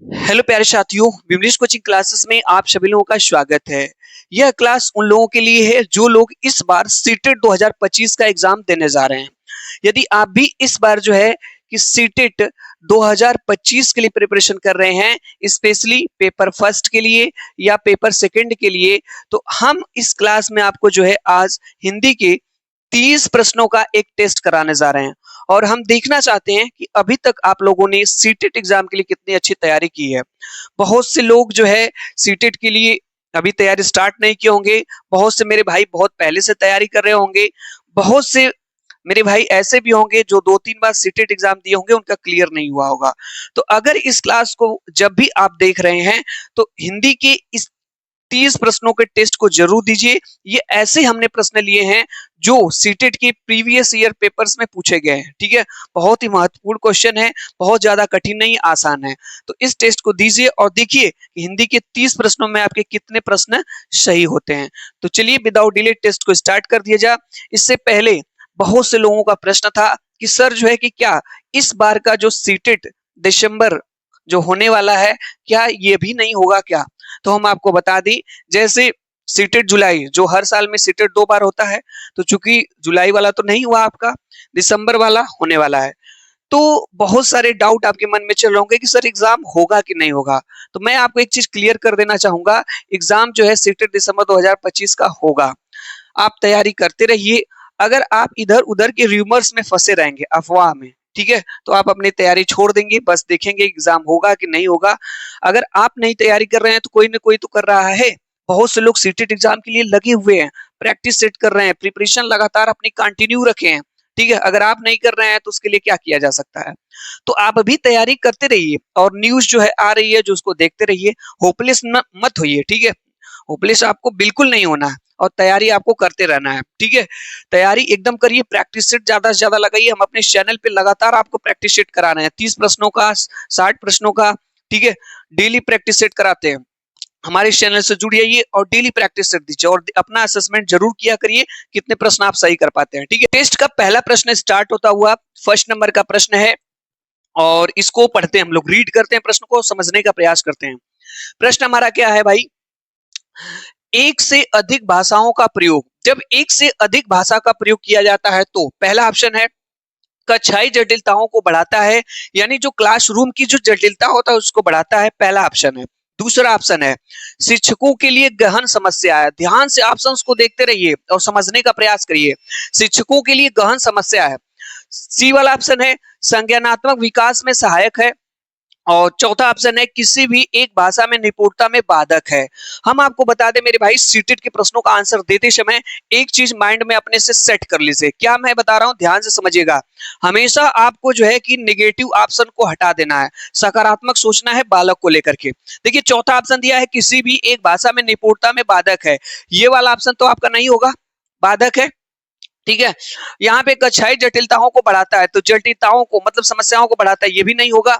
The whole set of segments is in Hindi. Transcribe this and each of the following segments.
हेलो प्यारे साथियों, इंग्लिश कोचिंग क्लासेस में आप सभी लोगों का स्वागत है। यह क्लास उन लोगों के लिए है जो लोग इस बार सीटेट 2025 का एग्जाम देने जा रहे हैं। यदि आप भी इस बार जो है कि सीटेट 2025 के लिए प्रिपरेशन कर रहे हैं, स्पेशली पेपर फर्स्ट के लिए या पेपर सेकंड के लिए, तो हम इस क्लास में आपको जो है आज हिंदी के 30 प्रश्नों का एक टेस्ट कराने जा रहे हैं और हम देखना चाहते हैं कि अभी तक आप लोगों ने सीटेट एग्जाम के लिए कितनी अच्छी तैयारी की है। बहुत से लोग जो है सीटेट के लिए अभी तैयारी स्टार्ट नहीं किए होंगे, बहुत से मेरे भाई बहुत पहले से तैयारी कर रहे होंगे, बहुत से मेरे भाई ऐसे भी होंगे जो 2-3 बार सीटेट एग्जाम दिए होंगे, उनका क्लियर नहीं हुआ होगा। तो अगर इस क्लास को जब भी आप देख रहे हैं तो हिंदी के इस 30 प्रश्नों के टेस्ट को जरूर दीजिए। ये ऐसे हमने प्रश्न लिए हैं जो सीटेट के प्रीवियस ईयर पेपर्स में पूछे गए हैं। ठीक है, बहुत ही महत्वपूर्ण क्वेश्चन है, बहुत ज्यादा कठिन नहीं, आसान है। तो इस टेस्ट को दीजिए और देखिए कि हिंदी के 30 प्रश्नों में आपके कितने प्रश्न सही होते हैं। तो चलिए विदाउट डिले टेस्ट को स्टार्ट कर दिया जाए। इससे पहले बहुत से लोगों का प्रश्न था कि सर जो है कि क्या इस बार का जो सीटेट दिसंबर जो होने वाला है, क्या ये भी नहीं होगा क्या? तो हम आपको बता दें, जैसे सीटेट जुलाई जो हर साल में सीटेट 2 बार होता है, तो चूंकि जुलाई वाला तो नहीं हुआ आपका, दिसंबर वाला होने वाला है। तो बहुत सारे डाउट आपके मन में चल रहे होंगे कि सर एग्जाम होगा कि नहीं होगा। तो मैं आपको एक चीज क्लियर कर देना चाहूंगा, एग्जाम जो है सीटेट दिसंबर 2025 का होगा। आप तैयारी करते रहिए। अगर आप इधर उधर के रूमर्स में फंसे रहेंगे, अफवाह में, ठीक है, तो आप अपनी तैयारी छोड़ देंगे, बस देखेंगे एग्जाम होगा कि नहीं होगा। अगर आप नहीं तैयारी कर रहे हैं तो कोई ना कोई तो कर रहा है। बहुत से लोग सीटेट एग्जाम के लिए लगे हुए हैं, प्रैक्टिस सेट कर रहे हैं, प्रिपरेशन लगातार अपनी कंटिन्यू रखे हैं। ठीक है, अगर आप नहीं कर रहे हैं तो उसके लिए क्या किया जा सकता है? तो आप अभी तैयारी करते रहिए और न्यूज जो है आ रही है जो उसको देखते रहिए। होपलेस मत होइए, ठीक है, होपलेस आपको बिल्कुल नहीं होना है और तैयारी आपको करते रहना है। ठीक है, तैयारी एकदम करिए, प्रैक्टिस सेट ज्यादा से ज्यादा लगाइए। हम अपने चैनल पे लगातार आपको प्रैक्टिस सेट करा रहे हैं, 30 प्रश्नों का, 60 प्रश्नों का। ठीक है, डेली प्रैक्टिस सेट कराते हैं। हमारे चैनल से जुड़िए और डेली प्रैक्टिस सेट दीजिए और अपना असेसमेंट जरूर किया करिए कितने प्रश्न आप सही कर पाते हैं। ठीक है, टेस्ट का पहला प्रश्न स्टार्ट होता हुआ फर्स्ट नंबर का प्रश्न है और इसको पढ़ते हैं, हम लोग रीड करते हैं, प्रश्न को समझने का प्रयास करते हैं। प्रश्न हमारा क्या है भाई? एक से अधिक भाषाओं का प्रयोग, जब एक से अधिक भाषा का प्रयोग किया जाता है तो पहला ऑप्शन है कक्षाई जटिलताओं को बढ़ाता है, यानी जो क्लासरूम की जो जटिलता होता है उसको बढ़ाता है, पहला ऑप्शन है। दूसरा ऑप्शन है शिक्षकों के लिए गहन समस्या है। ध्यान से ऑप्शंस को देखते रहिए और समझने का प्रयास करिए। शिक्षकों के लिए गहन समस्या है। सी वाला ऑप्शन है संज्ञानात्मक विकास में सहायक है और चौथा ऑप्शन है किसी भी एक भाषा में निपुणता में बाधक है। हम आपको बता दें मेरे भाई, सीटेट के प्रश्नों का आंसर देते समय एक चीज माइंड में अपने से सेट कर लीजिए। क्या मैं बता रहा हूं, ध्यान से समझिएगा। हमेशा आपको जो है कि नेगेटिव ऑप्शन को हटा देना है, सकारात्मक सोचना है बालक को लेकर के। देखिए चौथा ऑप्शन दिया है किसी भी एक भाषा में निपुणता में बाधक है, ये वाला ऑप्शन तो आपका नहीं होगा, बाधक है। ठीक है, यहाँ पे कक्षाई जटिलताओं को बढ़ाता है, तो जटिलताओं को मतलब समस्याओं को बढ़ाता है, ये भी नहीं होगा।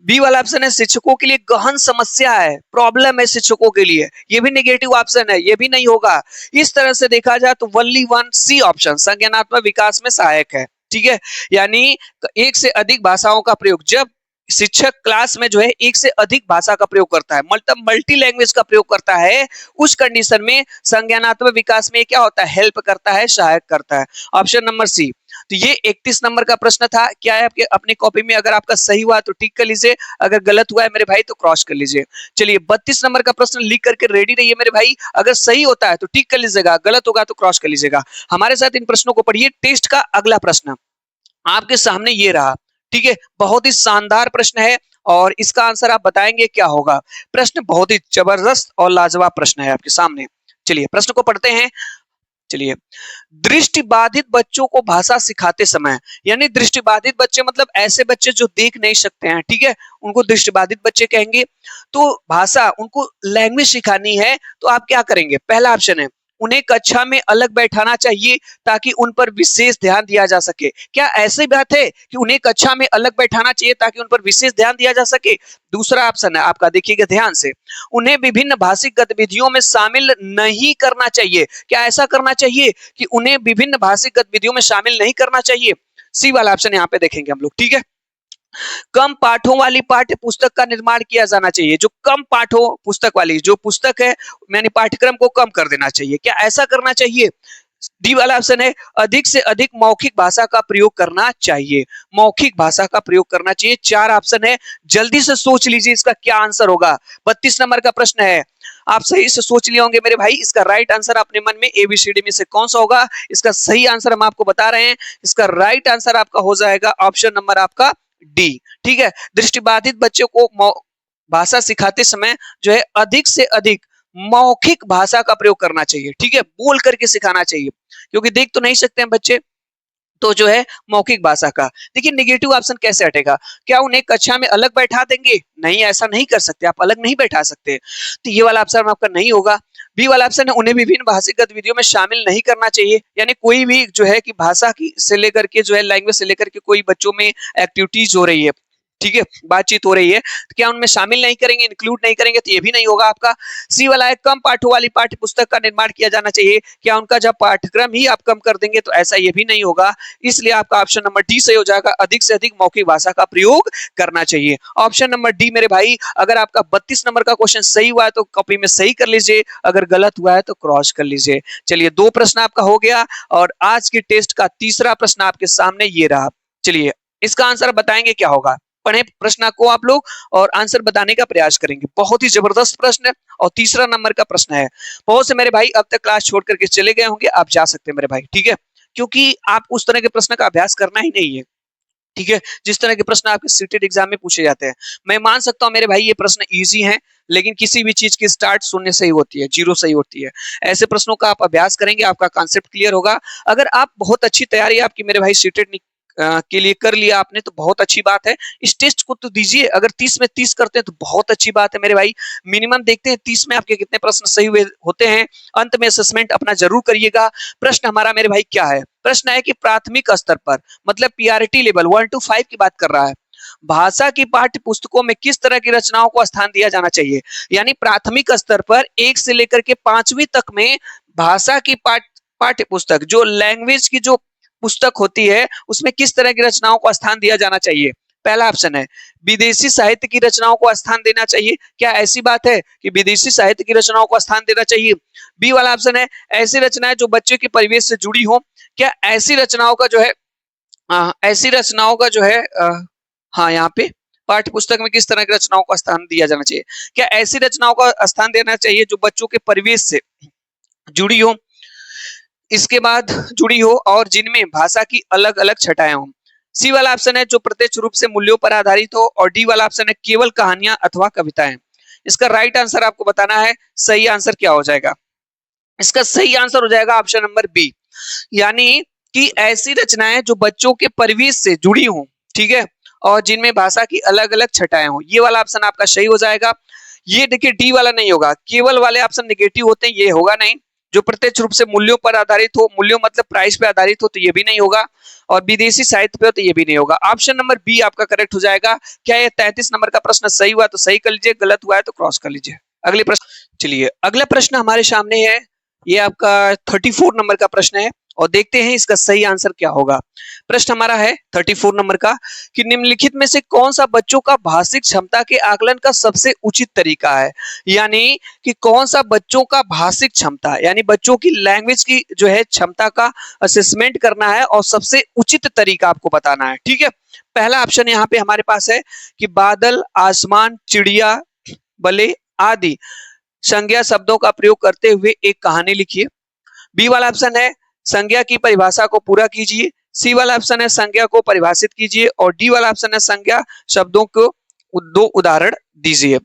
बी वाला ऑप्शन है शिक्षकों के लिए गहन समस्या है, प्रॉब्लम है शिक्षकों के लिए, ये भी नेगेटिव ऑप्शन है, ये भी नहीं होगा। इस तरह से देखा जाए तो वनली वन सी ऑप्शन संज्ञानात्मक विकास में सहायक है। ठीक है, यानी एक से अधिक भाषाओं का प्रयोग, जब शिक्षक क्लास में जो है एक से अधिक भाषा का प्रयोग करता है, मतलब मल्टी लैंग्वेज का प्रयोग करता है, उस कंडीशन में संज्ञानात्मक विकास में क्या होता है? हेल्प करता है, सहायक करता है। Option number C. तो ये 31 नंबर का प्रश्न था। क्या है आपके अपनी कॉपी में? अगर आपका सही हुआ तो टिक कर लीजिए, अगर गलत हुआ है मेरे भाई तो क्रॉस कर लीजिए। चलिए 32 नंबर का प्रश्न लिख करके रेडी रहिए मेरे भाई, अगर सही होता है तो टिक कर लीजिएगा, गलत होगा तो क्रॉस कर लीजिएगा। हमारे साथ इन प्रश्नों को पढ़िए। टेस्ट का अगला प्रश्न आपके सामने ये रहा। ठीक है, बहुत ही शानदार प्रश्न है और इसका आंसर आप बताएंगे क्या होगा। प्रश्न बहुत ही जबरदस्त और लाजवाब प्रश्न है आपके सामने। चलिए प्रश्न को पढ़ते हैं। चलिए, दृष्टिबाधित बच्चों को भाषा सिखाते समय, यानी दृष्टिबाधित बच्चे मतलब ऐसे बच्चे जो देख नहीं सकते हैं, ठीक है, उनको दृष्टिबाधित बच्चे कहेंगे। तो भाषा उनको लैंग्वेज सिखानी है तो आप क्या करेंगे? पहला ऑप्शन है उन्हें कक्षा में अलग बैठाना चाहिए ताकि उन पर विशेष ध्यान दिया जा सके। क्या ऐसी बात है कि उन्हें कक्षा में अलग बैठाना चाहिए ताकि उन पर विशेष ध्यान दिया जा सके? दूसरा ऑप्शन है आपका, देखिएगा ध्यान से, उन्हें विभिन्न भाषिक गतिविधियों में शामिल नहीं करना चाहिए। क्या ऐसा करना चाहिए कि उन्हें विभिन्न भाषिक गतिविधियों में शामिल नहीं करना चाहिए? सी वाला ऑप्शन यहाँ पे देखेंगे हम लोग। ठीक है, कम पाठों वाली पाठ्य पुस्तक का निर्माण किया जाना चाहिए। जो कम पाठों पुस्तक वाली जो पुस्तक है, यानी पाठ्यक्रम को कम कर देना चाहिए। क्या ऐसा करना चाहिए? डी वाला ऑप्शन है अधिक से अधिक मौखिक भाषा का प्रयोग करना चाहिए। मौखिक भाषा का प्रयोग करना चाहिए। 4 ऑप्शन है, जल्दी से सोच लीजिए इसका क्या आंसर होगा। 32 नंबर का प्रश्न है, आप सही से सोच लिए होंगे मेरे भाई। इसका राइट आंसर अपने मन में एबीसीडी में से कौन सा होगा? इसका सही आंसर हम आपको बता रहे हैं। इसका राइट आंसर आपका हो जाएगा ऑप्शन नंबर आपका डी। ठीक है, दृष्टिबाधित बच्चों को भाषा सिखाते समय जो है अधिक से अधिक मौखिक भाषा का प्रयोग करना चाहिए। ठीक है, बोल करके सिखाना चाहिए, क्योंकि देख तो नहीं सकते हैं बच्चे, तो जो है मौखिक भाषा का। देखिए नेगेटिव ऑप्शन कैसे हटेगा? क्या उन्हें कक्षा में अलग बैठा देंगे? नहीं, ऐसा नहीं कर सकते, आप अलग नहीं बैठा सकते, तो ये वाला ऑप्शन आपका नहीं होगा। बी वाला ऑप्शन है उन्हें विभिन्न भाषिक गतिविधियों में शामिल नहीं करना चाहिए, यानी कोई भी जो है कि भाषा की से लेकर के जो है लैंग्वेज से लेकर के कोई बच्चों में एक्टिविटीज हो रही है, ठीक है, बातचीत हो रही है, तो क्या उनमें शामिल नहीं करेंगे, इंक्लूड नहीं करेंगे, तो ये भी नहीं होगा आपका। सी वाला है कम पाठों वाली पाठ्य पुस्तक का निर्माण किया जाना चाहिए। क्या उनका जब पाठ्यक्रम ही आप कम कर देंगे? तो ऐसा ये भी नहीं होगा। इसलिए आपका ऑप्शन नंबर डी सही हो जाएगा, अधिक से अधिक मौखिक भाषा का प्रयोग करना चाहिए। ऑप्शन नंबर डी मेरे भाई। अगर आपका 32 नंबर का क्वेश्चन सही हुआ है तो कॉपी में सही कर लीजिए, अगर गलत हुआ है तो क्रॉस कर लीजिए। चलिए 2 प्रश्न आपका हो गया, और आज की टेस्ट का तीसरा प्रश्न आपके सामने ये रहा। चलिए इसका आंसर बताएंगे क्या होगा। पढ़े प्रश्न को आप लोग और आंसर बताने का प्रयास करेंगे। बहुत ही जबरदस्त प्रश्न है और तीसरा नंबर का प्रश्न है। बहुत से मेरे भाई अब तक क्लास छोड़ करके चले गए होंगे, आप जा सकते हैं मेरे भाई, ठीक है, क्योंकि आप उस तरह के प्रश्न का अभ्यास करना ही नहीं है। ठीक है, जिस तरह के प्रश्न आपके सीटेड एग्जाम में पूछे जाते हैं, मैं मान सकता हूं मेरे भाई ये प्रश्न इजी हैं, लेकिन किसी भी चीज की स्टार्ट शून्य से ही होती है, जीरो से ही होती है। ऐसे प्रश्नों का आप अभ्यास करेंगे, आपका कॉन्सेप्ट क्लियर होगा। अगर आप बहुत अच्छी तैयारी आपकी मेरे भाई सीटेड के लिए कर लिया आपने, तो बहुत अच्छी बात है। इस टेस्ट को तो दीजिए, अगर 30 में 30 करते हैं तो बहुत अच्छी बात है मेरे भाई। मिनिमम देखते हैं 30 में आपके कितने प्रश्न सही हुए होते हैं। अंत में असेसमेंट अपना जरूर करिएगा। प्रश्न हमारा मेरे भाई क्या है? प्रश्न है कि प्राथमिक स्तर पर, मतलब पीआरटी लेवल 1 to 5 की बात कर रहा है, भाषा की पाठ्य पुस्तकों में किस तरह की रचनाओं को स्थान दिया जाना चाहिए। यानी प्राथमिक स्तर पर 1 से लेकर के 5वीं तक में भाषा की पाठ्य पुस्तक, जो लैंग्वेज की जो पुस्तक होती है, उसमें किस तरह की रचनाओं को स्थान दिया जाना चाहिए। पहला ऑप्शन है विदेशी साहित्य की रचनाओं को स्थान देना चाहिए। क्या ऐसी बात है कि विदेशी साहित्य की रचनाओं को स्थान देना चाहिए? बी वाला ऑप्शन है ऐसी रचनाएं जो बच्चे के परिवेश से जुड़ी हो। क्या ऐसी रचनाओं का जो है हाँ, यहाँ पे पाठ्य पुस्तक में किस तरह की रचनाओं का स्थान दिया जाना चाहिए? क्या ऐसी रचनाओं का स्थान देना चाहिए जो बच्चों के परिवेश से जुड़ी हो, इसके बाद जुड़ी हो, और जिनमें भाषा की अलग अलग छटाएं हों। सी वाला ऑप्शन है जो प्रत्यक्ष रूप से मूल्यों पर आधारित हो, और डी वाला ऑप्शन है केवल कहानियां अथवा कविताएं। इसका राइट आंसर आपको बताना है। सही आंसर क्या हो जाएगा? इसका सही आंसर हो जाएगा ऑप्शन नंबर बी, यानी कि ऐसी रचनाएं जो बच्चों के परिवेश से जुड़ी हों, ठीक है, और जिनमें भाषा की अलग अलग छटाएं हों। ये वाला ऑप्शन आपका सही हो जाएगा। ये देखिए डी वाला नहीं होगा, केवल वाले ऑप्शन नेगेटिव होते हैं, ये होगा नहीं। जो प्रत्यक्ष रूप से मूल्यों पर आधारित हो, मूल्यों मतलब प्राइस पे आधारित हो, तो ये भी नहीं होगा, और विदेशी साहित्य पे हो तो ये भी नहीं होगा। ऑप्शन नंबर बी आपका करेक्ट हो जाएगा। क्या ये 33 नंबर का प्रश्न सही हुआ तो सही कर लीजिए, गलत हुआ है तो क्रॉस कर लीजिए। अगले प्रश्न, चलिए अगला प्रश्न हमारे सामने है, ये आपका 34 नंबर का प्रश्न है, और देखते हैं इसका सही आंसर क्या होगा। प्रश्न हमारा है 34 नंबर का कि निम्नलिखित में से कौन सा बच्चों का भाषिक क्षमता के आकलन का सबसे उचित तरीका है। यानी कि कौन सा बच्चों का भाषिक क्षमता, यानी बच्चों की लैंग्वेज की जो है क्षमता का असेसमेंट करना है, और सबसे उचित तरीका आपको बताना है। ठीक है, पहला ऑप्शन यहाँ पे हमारे पास है कि बादल, आसमान, चिड़िया, बले आदि संज्ञा शब्दों का प्रयोग करते हुए एक कहानी लिखिए। बी वाला ऑप्शन है संज्ञा की परिभाषा को पूरा कीजिए। सी वाला ऑप्शन है संज्ञा को परिभाषित कीजिए, और डी वाला ऑप्शन है संज्ञा शब्दों को 2 उदाहरण दीजिए।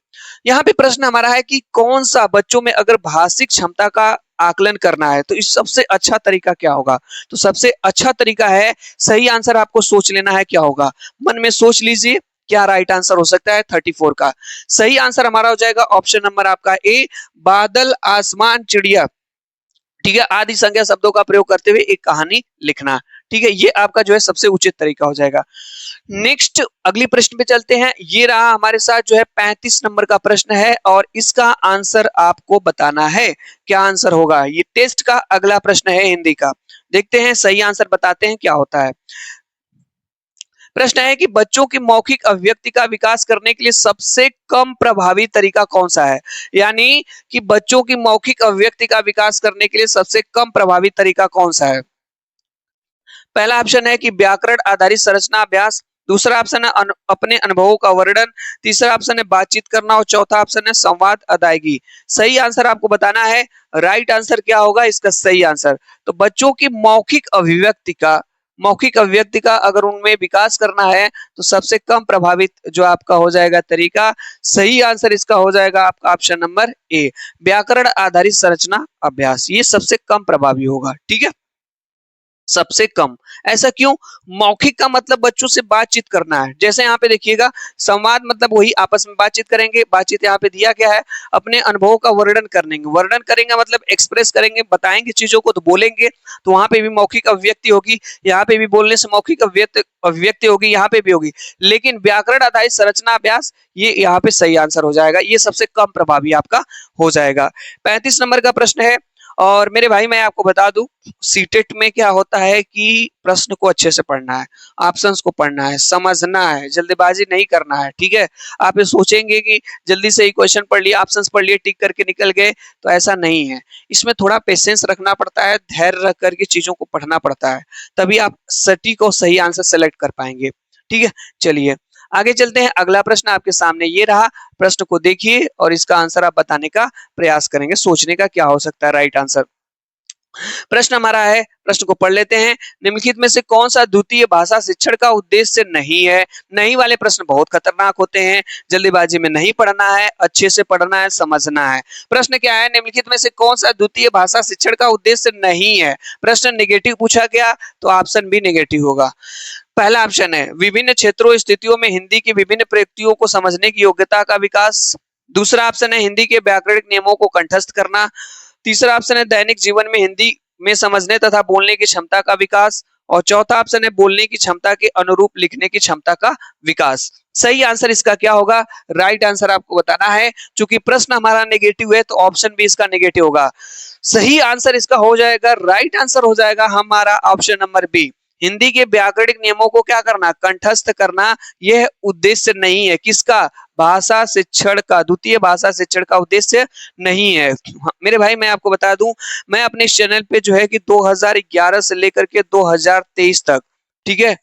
यहाँ पे प्रश्न हमारा है कि कौन सा बच्चों में अगर भाषिक क्षमता का आकलन करना है तो इस सबसे अच्छा तरीका क्या होगा। तो सबसे अच्छा तरीका है, सही आंसर आपको सोच लेना है क्या होगा। मन में सोच लीजिए क्या राइट आंसर हो सकता है 34 का। सही आंसर हमारा हो जाएगा ऑप्शन नंबर आपका ए, बादल, आसमान, चिड़िया, ठीक है, आदि संज्ञा शब्दों का प्रयोग करते हुए एक कहानी लिखना। ठीक है, ये आपका जो है सबसे उचित तरीका हो जाएगा। नेक्स्ट अगली प्रश्न पे चलते हैं। ये रहा हमारे साथ जो है 35 नंबर का प्रश्न है, और इसका आंसर आपको बताना है। क्या आंसर होगा? ये टेस्ट का अगला प्रश्न है हिंदी का। देखते हैं सही आंसर बताते हैं क्या होता है। प्रश्न है कि बच्चों की मौखिक अभिव्यक्ति का विकास करने के लिए सबसे कम प्रभावी तरीका कौन सा है? यानी कि बच्चों की मौखिक अभिव्यक्ति का विकास करने के लिए सबसे कम प्रभावी तरीका कौन सा है? पहला ऑप्शन है कि व्याकरण आधारित संरचना अभ्यास, दूसरा ऑप्शन है अपने अनुभवों का वर्णन, तीसरा ऑप्शन है बातचीत करना और चौथा ऑप्शन है संवाद अदायगी। सही आंसर आपको बताना है। राइट आंसर क्या होगा इसका सही आंसर? तो बच्चों की मौखिक अभिव्यक्ति का अगर उनमें विकास करना है तो सबसे कम प्रभावित जो आपका हो जाएगा तरीका, सही आंसर इसका हो जाएगा आपका ऑप्शन नंबर ए, व्याकरण आधारित संरचना अभ्यास। ये सबसे कम प्रभावी होगा। ठीक है, सबसे कम। ऐसा क्यों? मौखिक का मतलब बच्चों से बातचीत करना है। जैसे यहाँ पे देखिएगा, संवाद मतलब वही आपस में बातचीत करेंगे। बातचीत यहाँ पे दिया गया है, अपने अनुभवों का वर्णन करेंगे मतलब एक्सप्रेस करेंगे, बताएंगे चीजों को तो बोलेंगे, तो वहां पे भी मौखिक अभिव्यक्ति होगी। यहाँ पे भी बोलने से मौखिक अभिव्यक्ति होगी, यहाँ पे भी होगी। लेकिन व्याकरण आधारित संरचना अभ्यास ये यहाँ पे सही आंसर हो जाएगा। ये सबसे कम प्रभावी आपका हो जाएगा। 35 नंबर का प्रश्न है। और मेरे भाई मैं आपको बता दूं, सीटेट में क्या होता है कि प्रश्न को अच्छे से पढ़ना है, ऑप्शंस को पढ़ना है, समझना है, जल्दबाजी नहीं करना है। ठीक है, आप ये सोचेंगे कि जल्दी से ही क्वेश्चन पढ़ लिया, ऑप्शंस पढ़ लिए, टिक करके निकल गए, तो ऐसा नहीं है। इसमें थोड़ा पेशेंस रखना पड़ता है, धैर्य रख करके चीजों को पढ़ना पड़ता है, तभी आप सटीक और सही आंसर सेलेक्ट कर पाएंगे। ठीक है, चलिए आगे चलते हैं। अगला प्रश्न आपके सामने ये रहा, प्रश्न को देखिए और इसका आंसर आप बताने का प्रयास करेंगे, सोचने का क्या हो सकता है राइट आंसर। प्रश्न हमारा है, प्रश्न को पढ़ लेते हैं। निम्नलिखित में से कौन सा द्वितीय भाषा शिक्षण का उद्देश्य नहीं है? नहीं वाले प्रश्न बहुत खतरनाक होते हैं, जल्दीबाजी में नहीं पढ़ना है, अच्छे से पढ़ना है, समझना है। प्रश्न क्या है? निम्नलिखित में से कौन सा द्वितीय भाषा शिक्षण का उद्देश्य नहीं है? प्रश्न नेगेटिव पूछा गया तो ऑप्शन बी नेगेटिव होगा। पहला ऑप्शन है विभिन्न क्षेत्रों स्थितियों में हिंदी की विभिन्न प्रयुक्तियों को समझने की योग्यता का विकास। दूसरा ऑप्शन है हिंदी के व्याकरणिक नियमों को कंठस्थ करना। तीसरा ऑप्शन है दैनिक जीवन में हिंदी में समझने तथा बोलने की क्षमता का विकास। और चौथा ऑप्शन है बोलने की क्षमता के अनुरूप लिखने की क्षमता का विकास। सही आंसर इसका क्या होगा? राइट आंसर आपको बताना है। चूंकि प्रश्न हमारा नेगेटिव है तो ऑप्शन भी इसका नेगेटिव होगा। सही आंसर इसका हो जाएगा, राइट आंसर हो जाएगा हमारा ऑप्शन नंबर बी, हिंदी के व्याकरणिक नियमों को क्या करना? कंठस्थ करना। यह उद्देश्य नहीं है किसका? भाषा शिक्षण का, द्वितीय भाषा शिक्षण का उद्देश्य नहीं है। मेरे भाई मैं आपको बता दूं, मैं अपने इस चैनल पे जो है कि 2011 से लेकर के 2023 तक, ठीक है,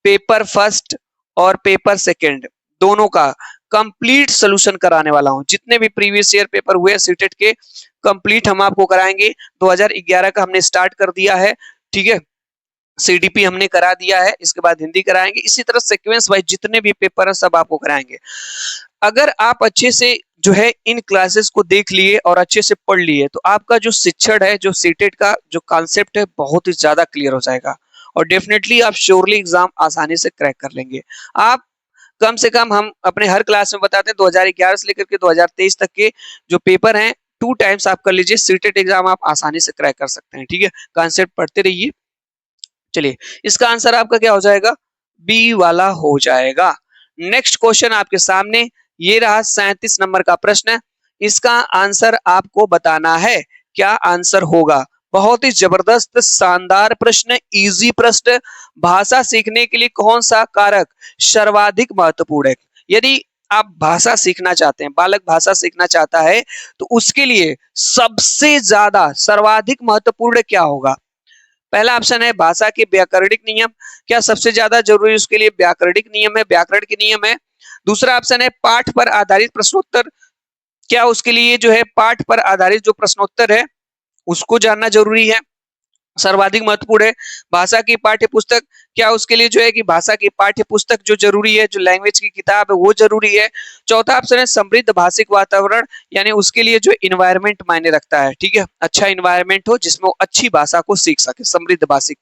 पेपर फर्स्ट और पेपर सेकंड दोनों का कंप्लीट सोल्यूशन कराने वाला हूं। जितने भी प्रीवियस ईयर पेपर हुए सीटेट के कंप्लीट हम आपको कराएंगे। 2011 का हमने स्टार्ट कर दिया है, ठीक है, सीडीपी हमने करा दिया है, इसके बाद हिंदी कराएंगे। इसी तरह सीक्वेंस वाइज जितने भी पेपर है सब आपको कराएंगे। अगर आप अच्छे से जो है इन क्लासेस को देख लिए और अच्छे से पढ़ लिए तो आपका जो शिक्षण है, जो सीटेट का जो कॉन्सेप्ट है, बहुत ही ज्यादा क्लियर हो जाएगा और डेफिनेटली आप श्योरली एग्जाम आसानी से क्रैक कर लेंगे। आप कम से कम, हम अपने हर क्लास में बताते हैं 2011 से लेकर के 2023 तक के जो पेपर हैं 2 टाइम्स आप कर लीजिए, सीटेट एग्जाम आप आसानी से क्रैक कर सकते हैं। ठीक है, कॉन्सेप्ट पढ़ते रहिए। चलिए इसका आंसर आपका क्या हो जाएगा? बी वाला हो जाएगा। नेक्स्ट क्वेश्चन आपके सामने ये रहा, 37 नंबर का प्रश्न। इसका आंसर आपको बताना है। क्या आंसर होगा? बहुत ही जबरदस्त शानदार प्रश्न, इजी प्रश्न। भाषा सीखने के लिए कौन सा कारक सर्वाधिक महत्वपूर्ण है? यदि आप भाषा सीखना चाहते हैं, बालक भाषा सीखना चाहता है, तो उसके लिए सबसे ज्यादा सर्वाधिक महत्वपूर्ण क्या होगा? पहला ऑप्शन है भाषा के व्याकरणिक नियम। क्या सबसे ज्यादा जरूरी उसके लिए व्याकरणिक नियम है, व्याकरण के नियम है? दूसरा ऑप्शन है पाठ पर आधारित प्रश्नोत्तर। क्या उसके लिए जो है पाठ पर आधारित जो प्रश्नोत्तर है उसको जानना जरूरी है, सर्वाधिक महत्वपूर्ण है? भाषा की पाठ्य पुस्तक, क्या उसके लिए जो है कि भाषा की पाठ्य पुस्तक जो जरूरी है, जो लैंग्वेज की किताब है वो जरूरी है? चौथा ऑप्शन है समृद्ध भाषिक वातावरण, यानी उसके लिए जो इन्वायरमेंट मायने रखता है। ठीक है, अच्छा इन्वायरमेंट हो जिसमें वो अच्छी भाषा को सीख सके, समृद्ध भाषिक।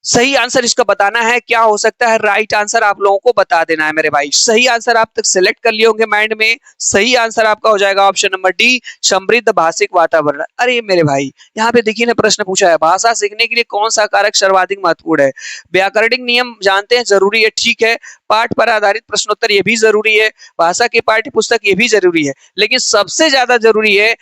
सही आंसर इसका बताना है। क्या हो सकता है? राइट आंसर आप लोगों को बता देना है मेरे भाई। सही आंसर आप तक सिलेक्ट कर लिए होंगे माइंड में। सही आंसर आपका हो जाएगा ऑप्शन नंबर डी, समृद्ध भाषिक वातावरण। अरे मेरे भाई यहाँ पे देखिए ना, प्रश्न पूछा है भाषा सीखने के लिए कौन सा कारक सर्वाधिक महत्वपूर्ण है? व्याकरणिक नियम जानते हैं, जरूरी है, ठीक है। पाठ पर आधारित प्रश्नोत्तर ये भी जरूरी है, भाषा की पाठ्य पुस्तक ये भी जरूरी है, लेकिन सबसे ज्यादा जरूरी है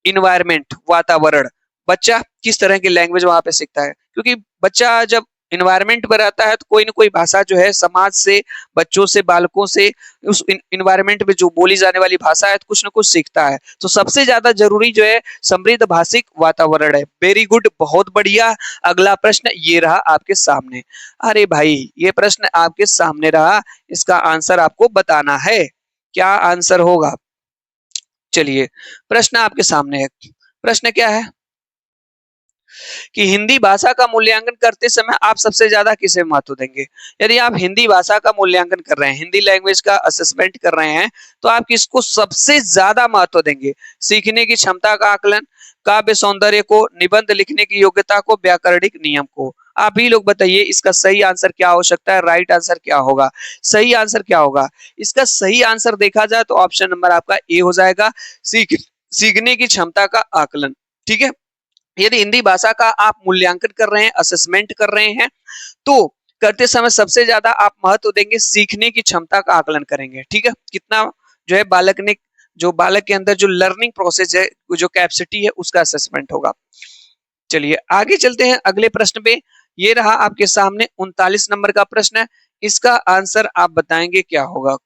इन्वायरमेंट, वातावरण। बच्चा किस तरह की लैंग्वेज वहां पे सीखता है, क्योंकि बच्चा जब इन्वायरमेंट में रहता है तो कोई ना कोई भाषा जो है समाज से, बच्चों से, बालकों से, उस इन्वायरमेंट में जो बोली जाने वाली भाषा है तो कुछ ना कुछ सीखता है। तो सबसे ज्यादा जरूरी जो है समृद्ध भाषिक वातावरण है। वेरी गुड, बहुत बढ़िया। अगला प्रश्न ये रहा आपके सामने। अरे भाई, ये प्रश्न आपके सामने रहा, इसका आंसर आपको बताना है। क्या आंसर होगा? चलिए, प्रश्न आपके सामने है। प्रश्न क्या है कि हिंदी भाषा का मूल्यांकन करते समय आप सबसे ज्यादा किसे महत्व देंगे? यदि आप हिंदी भाषा का मूल्यांकन कर रहे हैं, हिंदी लैंग्वेज का असेसमेंट कर रहे हैं, तो आप किसको सबसे ज्यादा महत्व देंगे? सीखने की क्षमता का आकलन, काव्य सौंदर्य को, निबंध लिखने की योग्यता को, व्याकरणिक नियम को? आप ही लोग बताइए, इसका सही आंसर क्या हो सकता है? राइट आंसर क्या होगा? सही आंसर क्या होगा? इसका सही आंसर देखा जाए तो ऑप्शन नंबर आपका ए हो जाएगा, सीखने की क्षमता का आकलन। ठीक है, यदि हिंदी भाषा का आप मूल्यांकन कर रहे हैं, असेसमेंट कर रहे हैं, तो करते समय सबसे ज्यादा आप महत्व देंगे सीखने की क्षमता का आकलन करेंगे। ठीक है, कितना जो है बालक ने, जो बालक के अंदर जो लर्निंग प्रोसेस है, जो कैपेसिटी है, उसका असेसमेंट होगा। चलिए आगे चलते हैं अगले प्रश्न पे। ये रहा आपके सामने 39 नंबर का प्रश्न है। इसका आंसर आप बताएंगे क्या होगा?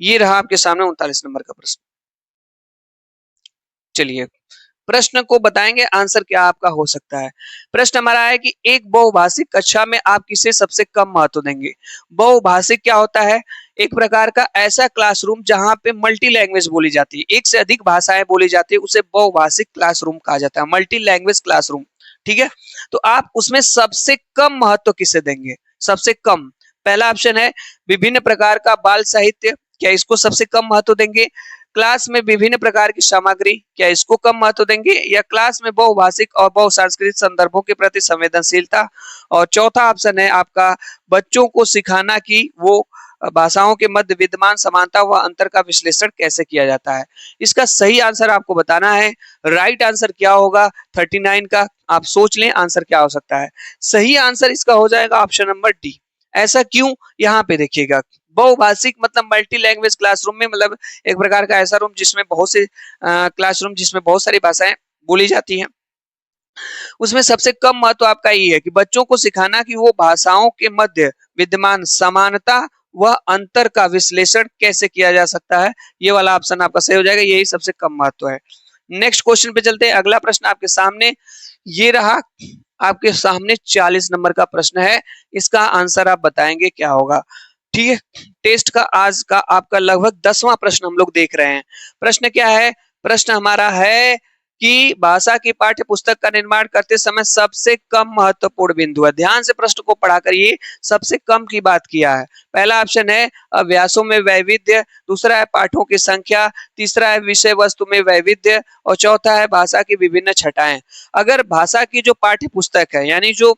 ये रहा आपके सामने 39 नंबर का प्रश्न। चलिए, प्रश्न को बताएंगे आंसर क्या आपका हो सकता है। प्रश्न हमारा है कि एक बहुभाषिक कक्षा में आप किसे सबसे कम महत्व देंगे? बहुभाषिक क्या होता है? एक प्रकार का ऐसा क्लासरूम जहां पे मल्टी लैंग्वेज बोली जाती है, एक से अधिक भाषाएं बोली जाती है, उसे बहुभाषिक क्लासरूम कहा जाता है, मल्टी लैंग्वेज क्लासरूम। ठीक है, तो आप उसमें सबसे कम महत्व किसे देंगे? सबसे कम, पहला ऑप्शन है विभिन्न प्रकार का बाल साहित्य, क्या इसको सबसे कम महत्व देंगे? क्लास में विभिन्न प्रकार की सामग्री, क्या इसको कम महत्व देंगे? या क्लास में बहुभाषिक और बहुसांस्कृतिक संदर्भों के प्रति संवेदनशीलता? और चौथा ऑप्शन है आपका बच्चों को सिखाना कि वो भाषाओं के मध्य विद्यमान समानता व अंतर का विश्लेषण कैसे किया जाता है। इसका सही आंसर आपको बताना है। राइट आंसर क्या होगा 39 का? आप सोच लें आंसर क्या हो सकता है। सही आंसर इसका हो जाएगा ऑप्शन नंबर डी। ऐसा क्यों? यहाँ पे देखिएगा, बहुभाषिक मतलब मल्टी लैंग्वेज क्लासरूम में, मतलब एक प्रकार का ऐसा रूम जिसमें बहुत से क्लासरूम जिसमें बहुत सारी भाषाएं बोली जाती हैं, उसमें सबसे कम महत्व आपका ये है कि बच्चों को सिखाना कि वो भाषाओं के मध्य विद्यमान समानता व अंतर का विश्लेषण कैसे किया जा सकता है। ये वाला ऑप्शन आपका सही हो जाएगा, यही सबसे कम महत्व है। नेक्स्ट क्वेश्चन पे चलते हैं। अगला प्रश्न आपके सामने ये रहा, आपके सामने 40 नंबर का प्रश्न है। इसका आंसर आप बताएंगे क्या होगा? ठीक है, टेस्ट का आज का आपका लगभग 10वां प्रश्न हम लोग देख रहे हैं। प्रश्न क्या है? प्रश्न हमारा है कि भाषा की पाठ्य पुस्तक का निर्माण करते समय सबसे कम महत्वपूर्ण बिंदु है। ध्यान से प्रश्न को पढ़ा करिए, सबसे कम की बात किया है। पहला ऑप्शन है अभ्यासों में वैविध्य, दूसरा है पाठों की संख्या, तीसरा है विषय वस्तु में वैविध्य, और चौथा है भाषा की विभिन्न छटाएं। अगर भाषा की जो पाठ्य पुस्तक है, यानी जो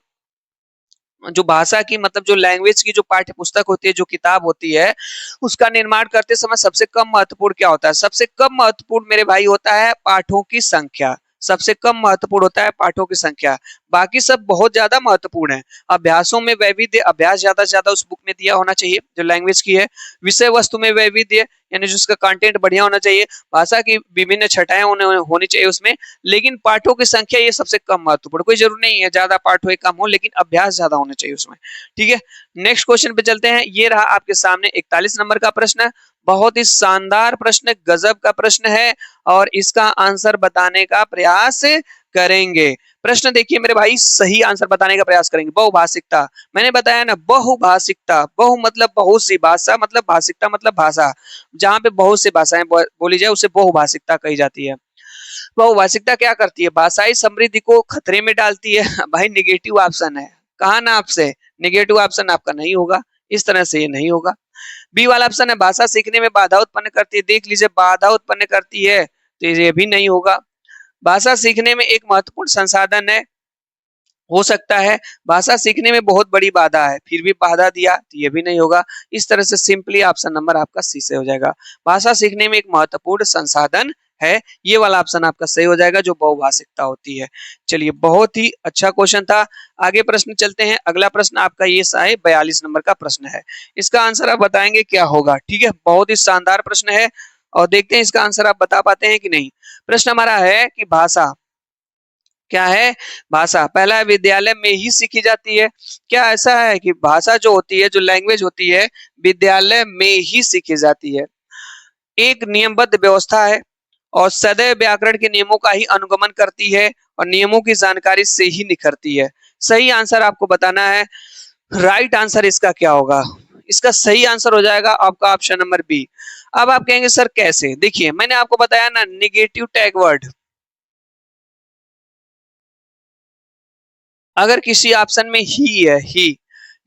जो भाषा की मतलब जो लैंग्वेज की जो पाठ्य पुस्तक होती है, जो किताब होती है, उसका निर्माण करते समय सबसे कम महत्वपूर्ण क्या होता है? सबसे कम महत्वपूर्ण मेरे भाई होता है पाठों की संख्या। सबसे कम महत्वपूर्ण होता है पाठों की संख्या, बाकी सब बहुत ज्यादा महत्वपूर्ण है। अभ्यासों में वैविध्य, अभ्यास ज्यादा से ज्यादा उस बुक में दिया होना चाहिए जो लैंग्वेज की है। विषय वस्तु में वैविध्य, यानी जिसका कंटेंट बढ़िया होना चाहिए। भाषा की विभिन्न छटाएं होनी चाहिए उसमें। लेकिन पाठों की संख्या ये सबसे कम महत्वपूर्ण, कोई जरूर नहीं है ज्यादा पाठ हो कम हो, लेकिन अभ्यास ज्यादा होना चाहिए उसमें। ठीक है, नेक्स्ट क्वेश्चन पे चलते हैं। ये रहा आपके सामने 41 नंबर का प्रश्न। बहुत ही शानदार प्रश्न, गजब का प्रश्न है, और इसका आंसर बताने का प्रयास करेंगे। प्रश्न देखिए मेरे भाई, सही आंसर बताने का प्रयास करेंगे। बहुभाषिकता, मैंने बताया ना, बहुभाषिकता, बहु मतलब बहुत सी, भाषा मतलब भाषिकता मतलब भाषा, जहां पे बहुत सी भाषाएं बोली जाए उसे बहुभाषिकता कही जाती है। बहुभाषिकता क्या करती है? भाषाई समृद्धि को खतरे में डालती है। भाई निगेटिव ऑप्शन है, कहा ना आपसे निगेटिव ऑप्शन आपका नहीं होगा, इस तरह से ये नहीं होगा। बी वाला ऑप्शन है भाषा सीखने में बाधा उत्पन्न करती है। देख लीजिए, बाधा उत्पन्न करती है तो ये भी नहीं होगा। भाषा सीखने में एक महत्वपूर्ण संसाधन है, हो सकता है। भाषा सीखने में बहुत बड़ी बाधा है, फिर भी बाधा दिया तो ये भी नहीं होगा। इस तरह से सिंपली ऑप्शन नंबर आपका सी से हो जाएगा। भाषा सीखने में एक महत्वपूर्ण संसाधन है, ये वाला ऑप्शन आपका सही हो जाएगा, जो बहुभाषिकता होती है। चलिए, बहुत ही अच्छा क्वेश्चन था। आगे प्रश्न चलते हैं। अगला प्रश्न आपका ये 42 नंबर का प्रश्न है। इसका आंसर आप बताएंगे क्या होगा? ठीक है, बहुत ही शानदार प्रश्न है, और देखते हैं इसका आंसर आप बता पाते हैं कि नहीं। प्रश्न हमारा है कि भाषा क्या है? भाषा। पहला है विद्यालय में ही सीखी जाती है। क्या ऐसा है कि भाषा जो होती है, जो लैंग्वेज होती है, विद्यालय में ही सीखी जाती है। एक नियमबद्ध व्यवस्था है और सदैव व्याकरण के नियमों का ही अनुगमन करती है और नियमों की जानकारी से ही निखरती है। सही आंसर आपको बताना है। राइट आंसर इसका क्या होगा? इसका सही आंसर हो जाएगा आपका ऑप्शन नंबर बी। अब आप कहेंगे सर कैसे? देखिए मैंने आपको बताया ना, निगेटिव टैग वर्ड अगर किसी ऑप्शन में ही है, ही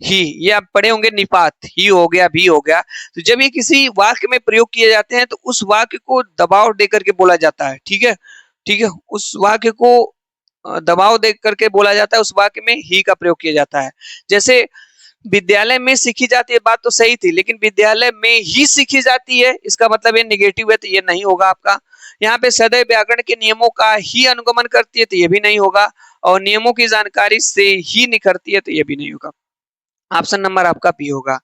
ये आप पढ़े होंगे निपात, ही हो गया, भी हो गया, तो जब ये किसी वाक्य में प्रयोग किए जाते हैं तो उस वाक्य को दबाव दे करके बोला जाता है। ठीक है, ठीक है, उस वाक्य को दबाव दे करके बोला जाता है, उस वाक्य में ही का प्रयोग किया जाता है। जैसे विद्यालय में सीखी जाती है, बात तो सही थी, लेकिन विद्यालय में ही सीखी जाती है, इसका मतलब ये निगेटिव है, तो ये नहीं होगा आपका। यहाँ पे सदैव व्याकरण के नियमों का ही अनुगमन करती है, तो ये भी नहीं होगा। और नियमों की जानकारी से ही निखरती है, तो ये भी नहीं होगा। ऑप्शन नंबर आपका बी होगा।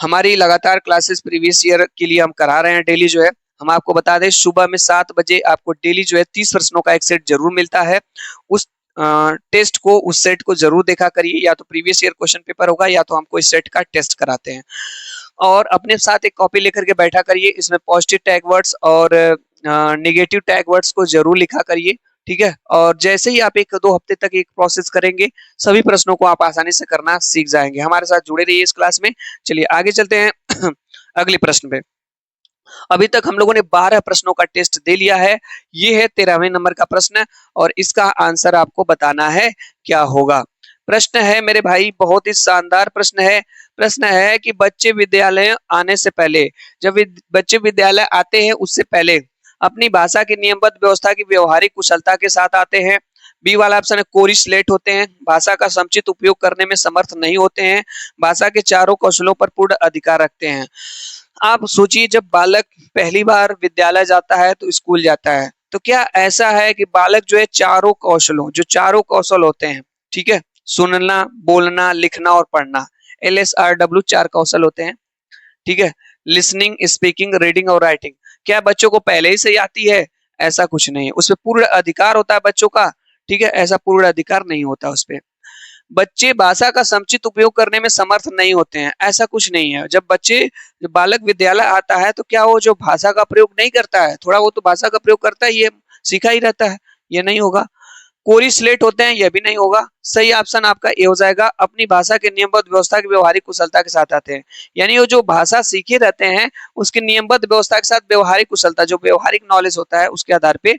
हमारी लगातार क्लासेस प्रीवियस ईयर के लिए हम करा रहे हैं डेली जो है। हम आपको बता दें सुबह में 7 बजे आपको डेली जो है 30 प्रश्नों का एक सेट जरूर मिलता है। उस टेस्ट को, उस सेट को जरूर देखा करिए, या तो प्रीवियस ईयर क्वेश्चन पेपर होगा या तो हमको इस सेट का टेस्ट कराते हैं। और अपने साथ एक कॉपी लेकर के बैठा करिए, इसमें पॉजिटिव टैग वर्ड्स और नेगेटिव टैग वर्ड्स को जरूर लिखा करिए। ठीक है, और जैसे ही आप 1-2 हफ्ते तक एक प्रोसेस करेंगे, सभी प्रश्नों को आप आसानी से करना सीख जाएंगे। हमारे साथ जुड़े रहिए इस क्लास में। चलिए आगे चलते हैं अगले प्रश्न पे। अभी तक हम लोगों ने 12 प्रश्नों का टेस्ट दे लिया है। ये है 13वें नंबर का प्रश्न और इसका आंसर आपको बताना है क्या होगा। प्रश्न है मेरे भाई, बहुत ही शानदार प्रश्न है। प्रश्न है कि बच्चे विद्यालय आने से पहले, जब बच्चे विद्यालय आते हैं उससे पहले अपनी भाषा की नियमबद्ध व्यवस्था की व्यवहारिक कुशलता के साथ आते हैं। बी वाला ऑप्शन है कोरी स्लेट होते हैं, भाषा का समुचित उपयोग करने में समर्थ नहीं होते हैं, भाषा के चारों कौशलों पर पूर्ण अधिकार रखते हैं। आप सोचिए, जब बालक पहली बार विद्यालय जाता है तो स्कूल जाता है, तो क्या ऐसा है कि बालक जो है चारों कौशलों, जो चारों कौशल होते हैं, ठीक है, सुनना, बोलना, लिखना और पढ़ना, LSRW 4 कौशल होते हैं। ठीक है, लिसनिंग, स्पीकिंग, रीडिंग और राइटिंग, क्या बच्चों को पहले ही से आती है? ऐसा कुछ नहीं है, उसपे पूर्ण अधिकार होता है बच्चों का। ठीक है, ऐसा पूर्ण अधिकार नहीं होता उसपे। बच्चे भाषा का समुचित उपयोग करने में समर्थ नहीं होते हैं, ऐसा कुछ नहीं है। जब बालक विद्यालय आता है तो क्या वो जो भाषा का प्रयोग नहीं करता है, थोड़ा वो तो भाषा का प्रयोग करता ही है, सीखा ही रहता है, ये नहीं होगा। कोरी स्लेट होते हैं, यह भी नहीं होगा। सही ऑप्शन आपका ए हो जाएगा, अपनी भाषा के नियमबद्ध व्यवस्था की व्यवहारिक कुशलता के साथ आते हैं। यानी वो जो भाषा सीखे रहते हैं उसकी नियमबद्ध व्यवस्था के साथ व्यवहारिक कुशलता, जो व्यवहारिक नॉलेज होता है उसके आधार पे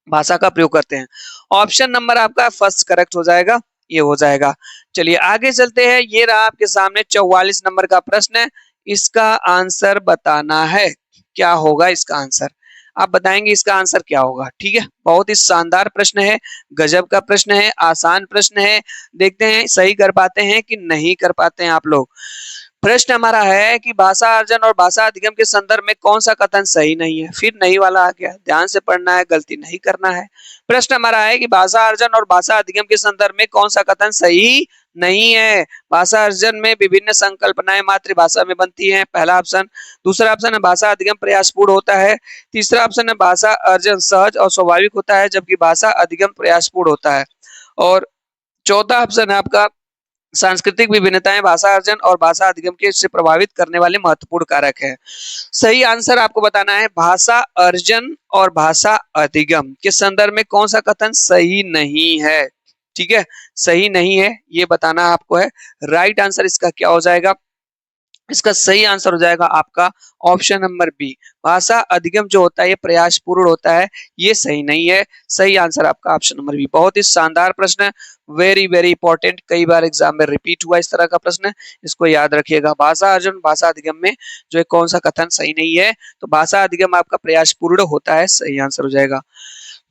भाषा का प्रयोग करते हैं। ऑप्शन नंबर आपका फर्स्ट करेक्ट हो जाएगा, ये हो जाएगा। चलिए आगे चलते हैं। ये रहा आपके सामने 44 नंबर का प्रश्न है, इसका आंसर बताना है क्या होगा। इसका आंसर आप बताएंगे, इसका आंसर क्या होगा। ठीक है, बहुत ही शानदार प्रश्न है, गजब का प्रश्न है, आसान प्रश्न है। देखते हैं सही कर पाते हैं कि नहीं कर पाते हैं आप लोग। प्रश्न हमारा है कि भाषा अर्जन और भाषा अधिगम के संदर्भ में कौन सा कथन सही नहीं है। फिर नहीं वाला आ गया, ध्यान से पढ़ना है, गलती नहीं करना है। प्रश्न हमारा है कि भाषा अर्जन और भाषा अधिगम के संदर्भ में कौन सा कथन सही नहीं है। भाषा अर्जन में विभिन्न संकल्पनाएं मातृभाषा में बनती हैं, पहला ऑप्शन। दूसरा ऑप्शन है भाषा अधिगम प्रयासपूर्ण होता है। तीसरा ऑप्शन है भाषा अर्जन सहज और स्वाभाविक होता है, जबकि भाषा अधिगम प्रयासपूर्ण होता है। और चौथा ऑप्शन है आपका सांस्कृतिक विभिन्नताएं भाषा अर्जन और भाषा अधिगम के से प्रभावित करने वाले महत्वपूर्ण कारक है। सही आंसर आपको बताना है, भाषा अर्जन और भाषा अधिगम के संदर्भ में कौन सा कथन सही नहीं है। ठीक है, सही नहीं है ये बताना आपको है। राइट आंसर इसका क्या हो जाएगा? इसका सही आंसर हो जाएगा आपका ऑप्शन नंबर बी। भाषा अधिगम जो होता है ये प्रयासपूर्ण होता है, ये सही नहीं है। सही आंसर आपका ऑप्शन नंबर बी। बहुत ही शानदार प्रश्न है, वेरी वेरी इंपॉर्टेंट, कई बार एग्जाम में रिपीट हुआ इस तरह का प्रश्न है, इसको याद रखिएगा। भाषा अर्जन भाषा अधिगम में जो है कौन सा कथन सही नहीं है, तो भाषा अधिगम आपका प्रयासपूर्ण होता है, सही आंसर हो जाएगा।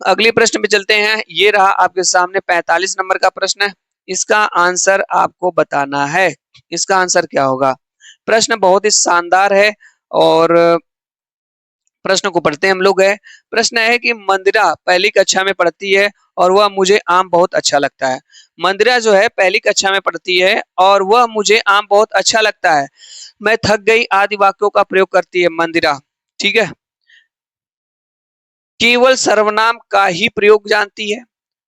अगले प्रश्न पे चलते हैं। ये रहा आपके सामने 45 नंबर का प्रश्न है, इसका आंसर आपको बताना है। इसका आंसर क्या होगा? प्रश्न बहुत ही शानदार है और प्रश्न को पढ़ते हैं हम लोग। है प्रश्न है कि मंदिरा पहली कक्षा में पढ़ती है और वह मुझे आम बहुत अच्छा लगता है। मंदिरा जो है पहली कक्षा में पढ़ती है और वह मुझे आम बहुत अच्छा लगता है। मैं थक गई आदि वाक्यों का प्रयोग करती है मंदिरा। ठीक है, केवल सर्वनाम का ही प्रयोग जानती है।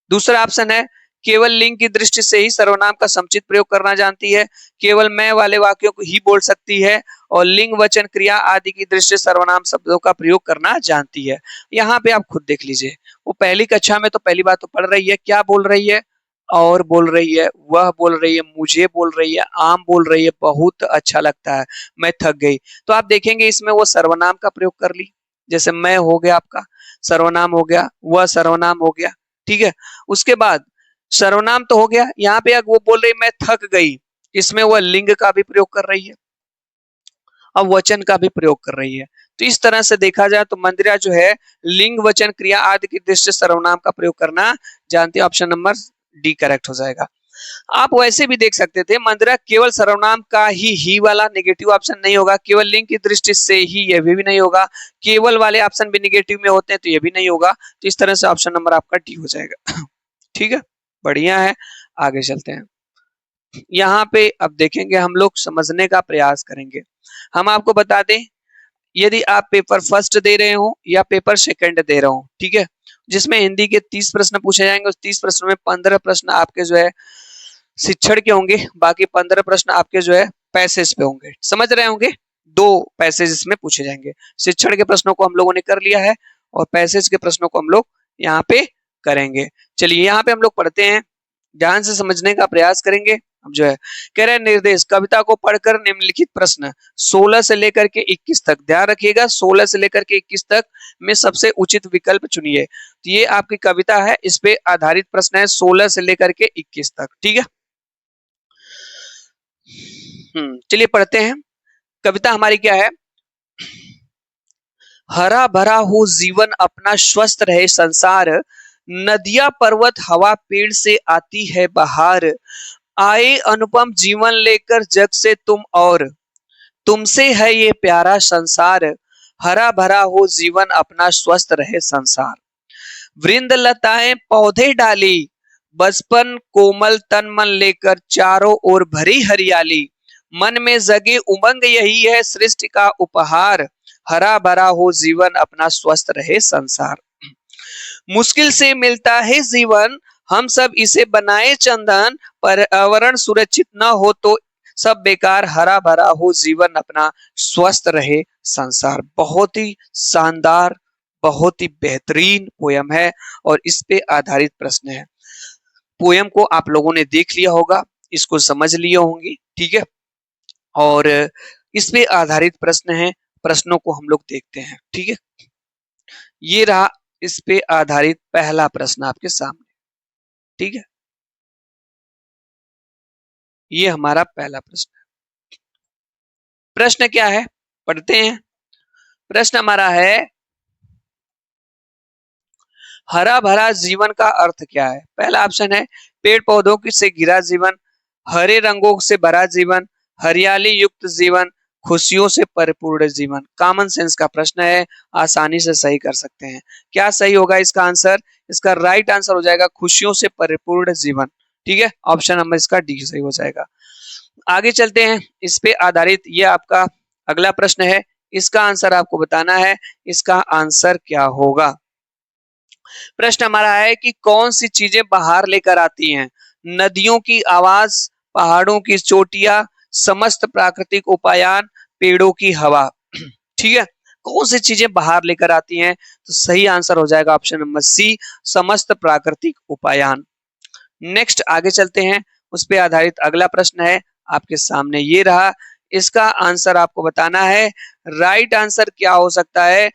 दूसरा ऑप्शन है केवल लिंग की दृष्टि से ही सर्वनाम का समुचित प्रयोग करना जानती है, केवल मैं वाले वाक्यों को ही बोल सकती है और लिंग वचन क्रिया आदि की दृष्टि से सर्वनाम शब्दों का प्रयोग करना जानती है। यहाँ पे आप खुद देख लीजिए, वो पहली कक्षा में तो पहली बात तो पढ़ रही है, क्या बोल रही है, और बोल रही है, वह बोल रही है, मुझे बोल रही है, आम बोल रही है, बहुत अच्छा लगता है, मैं थक गई। तो आप देखेंगे इसमें वो सर्वनाम का प्रयोग कर ली, जैसे मैं हो गया आपका सर्वनाम हो गया, वह सर्वनाम हो गया, ठीक है। उसके बाद सर्वनाम तो हो गया, यहाँ पे वो बोल रही मैं थक गई, इसमें वह लिंग का भी प्रयोग कर रही है, अब वचन का भी प्रयोग कर रही है। तो इस तरह से देखा जाए तो मंदिरा जो है लिंग वचन क्रिया आदि की दृष्टि से सर्वनाम का प्रयोग करना जानती है। ऑप्शन नंबर डी करेक्ट हो जाएगा। आप वैसे भी देख सकते थे मंदिरा केवल सर्वनाम का ही वाला नेगेटिव ऑप्शन नहीं होगा, केवल लिंग की दृष्टि से ही यह भी नहीं होगा, केवल वाले ऑप्शन भी नेगेटिव में होते हैं तो यह भी नहीं होगा। तो इस तरह से ऑप्शन नंबर आपका डी हो जाएगा। ठीक है, बढ़िया है, आगे चलते हैं। यहाँ पे अब देखेंगे हम लोग, समझने का प्रयास करेंगे। हम आपको बता दें, यदि आप पेपर फर्स्ट दे रहे हो या पेपर सेकंड दे रहे हो, ठीक है, जिसमें हिंदी के 30 प्रश्न पूछे जाएंगे, उस 30 प्रश्नों में 15 प्रश्न आपके जो है शिक्षण के होंगे, बाकी 15 प्रश्न आपके जो है पैसेज पे होंगे, समझ रहे होंगे। दो पैसेज इसमें पूछे जाएंगे, शिक्षण के प्रश्नों को हम लोगों ने कर लिया है और पैसेज के प्रश्नों को हम लोग यहाँ पे करेंगे। चलिए यहाँ पे हम लोग पढ़ते हैं, ध्यान से समझने का प्रयास करेंगे। अब जो है कह रहे हैं निर्देश, कविता को पढ़कर निम्नलिखित प्रश्न 16 से लेकर के 21 तक, ध्यान रखिएगा 16 से लेकर के 21 तक में सबसे उचित विकल्प चुनिए। तो ये आपकी कविता है, इस पे आधारित प्रश्न है 16 से लेकर के 21 तक, ठीक है। चलिए पढ़ते हैं, कविता हमारी क्या है। हरा भरा हो जीवन अपना, स्वस्थ रहे संसार, नदियां पर्वत हवा पेड़ से आती है बहार, आए अनुपम जीवन लेकर जग से तुम और, तुमसे है ये प्यारा संसार, हरा भरा हो जीवन अपना, स्वस्थ रहे संसार। वृंद लताएं पौधे डाली, बचपन कोमल तन मन लेकर चारों ओर भरी हरियाली, मन में जगे उमंग यही है सृष्टि का उपहार, हरा भरा हो जीवन अपना, स्वस्थ रहे संसार। मुश्किल से मिलता है जीवन, हम सब इसे बनाए चंदन, पर्यावरण सुरक्षित न हो तो सब बेकार, हरा भरा हो जीवन अपना, स्वस्थ रहे संसार। बहुत ही शानदार, बहुत ही बेहतरीन पोयम है और इस पे आधारित प्रश्न है। पोयम को आप लोगों ने देख लिया होगा, इसको समझ लिए होंगे, ठीक है, और इस पे आधारित प्रश्न है, प्रश्नों को हम लोग देखते हैं, ठीक है। ये रहा इस पे आधारित पहला प्रश्न आपके सामने, ठीक है, ये हमारा पहला प्रश्न है। प्रश्न क्या है पढ़ते हैं। प्रश्न हमारा है हरा भरा जीवन का अर्थ क्या है। पहला ऑप्शन है पेड़ पौधों से घिरा जीवन, हरे रंगों से भरा जीवन, हरियाली युक्त जीवन, खुशियों से परिपूर्ण जीवन। कॉमन सेंस का प्रश्न है, आसानी से सही कर सकते हैं। क्या सही होगा इसका आंसर? इसका राइट आंसर हो जाएगा खुशियों से परिपूर्ण जीवन, ठीक है, ऑप्शन नंबर इसका डी सही हो जाएगा। आगे चलते हैं, इस पे आधारित ये आपका अगला प्रश्न है, इसका आंसर आपको बताना है, इसका आंसर क्या होगा। प्रश्न हमारा है कि कौन सी चीजें बाहर लेकर आती हैं? नदियों की आवाज, पहाड़ों की चोटियां, समस्त प्राकृतिक उपायान, पेड़ों की हवा। ठीक है, कौन सी चीजें बाहर लेकर आती हैं? तो सही आंसर हो जाएगा ऑप्शन नंबर सी, समस्त प्राकृतिक उपायान। नेक्स्ट आगे चलते हैं, उस पर आधारित अगला प्रश्न है आपके सामने, ये रहा, इसका आंसर आपको बताना है। राइट आंसर क्या हो सकता है?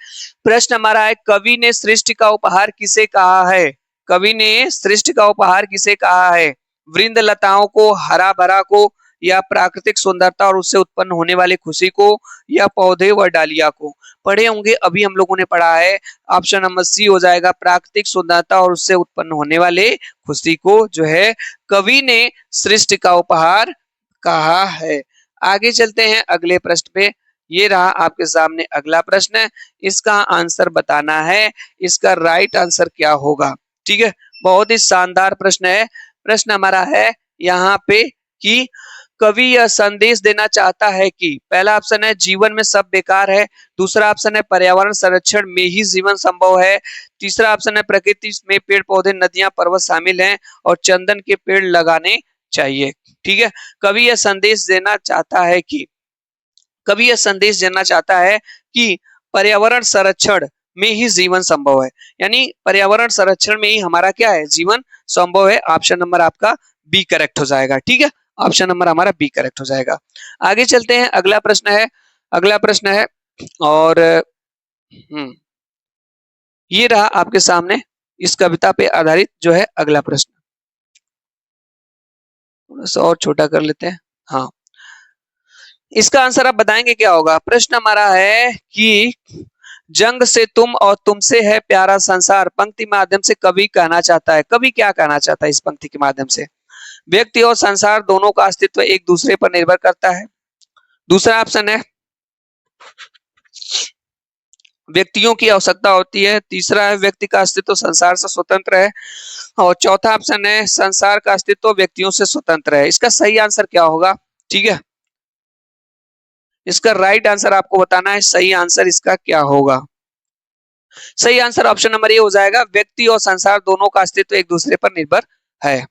प्रश्न हमारा है कवि ने सृष्टि का उपहार किसे कहा है? कवि ने सृष्टि का उपहार किसे कहा है? वृंद लताओं को, हरा भरा को, या प्राकृतिक सुंदरता और उससे उत्पन्न होने वाली खुशी को, या पौधे व डालिया को? पढ़े होंगे, अभी हम लोगों ने पढ़ा है, ऑप्शन नंबर सी हो जाएगा, प्राकृतिक सुंदरता और उससे उत्पन्न होने वाले खुशी को जो है कवि ने सृष्टि का उपहार कहा है। आगे चलते हैं अगले प्रश्न पे, ये रहा आपके सामने अगला प्रश्न, इसका आंसर बताना है, इसका राइट आंसर क्या होगा। ठीक है, बहुत ही शानदार प्रश्न है। प्रश्न हमारा है यहाँ पे कि कवि यह संदेश देना चाहता है कि पहला ऑप्शन है जीवन में सब बेकार है, दूसरा ऑप्शन है पर्यावरण संरक्षण में ही जीवन संभव है, तीसरा ऑप्शन है प्रकृति में पेड़ पौधे नदियां पर्वत शामिल हैं और चंदन के पेड़ लगाने चाहिए। ठीक है, कवि यह संदेश देना चाहता है कि कवि यह संदेश देना चाहता है कि पर्यावरण संरक्षण में ही जीवन संभव है, यानी पर्यावरण संरक्षण में ही हमारा क्या है, जीवन संभव है। ऑप्शन नंबर आपका बी करेक्ट हो जाएगा। ठीक है, ऑप्शन नंबर हमारा बी करेक्ट हो जाएगा। आगे चलते हैं, अगला प्रश्न है और ये रहा आपके सामने इस कविता पे आधारित जो है अगला प्रश्न। थोड़ा सा और छोटा कर लेते हैं। हाँ, इसका आंसर आप बताएंगे क्या होगा। प्रश्न हमारा है कि जंग से तुम और तुमसे है प्यारा संसार पंक्ति माध्यम से कवि कहना चाहता है। कवि क्या कहना चाहता है इस पंक्ति के माध्यम से? व्यक्ति और संसार दोनों का अस्तित्व एक दूसरे पर निर्भर करता है। दूसरा ऑप्शन है व्यक्तियों की आवश्यकता होती है। तीसरा है व्यक्ति का अस्तित्व संसार से स्वतंत्र है और चौथा ऑप्शन है संसार का अस्तित्व व्यक्तियों से स्वतंत्र है। इसका सही आंसर क्या होगा? ठीक है, इसका राइट आंसर आपको बताना है। सही आंसर इसका क्या होगा? सही आंसर ऑप्शन नंबर ए हो जाएगा, व्यक्ति और संसार दोनों का अस्तित्व एक दूसरे पर निर्भर है।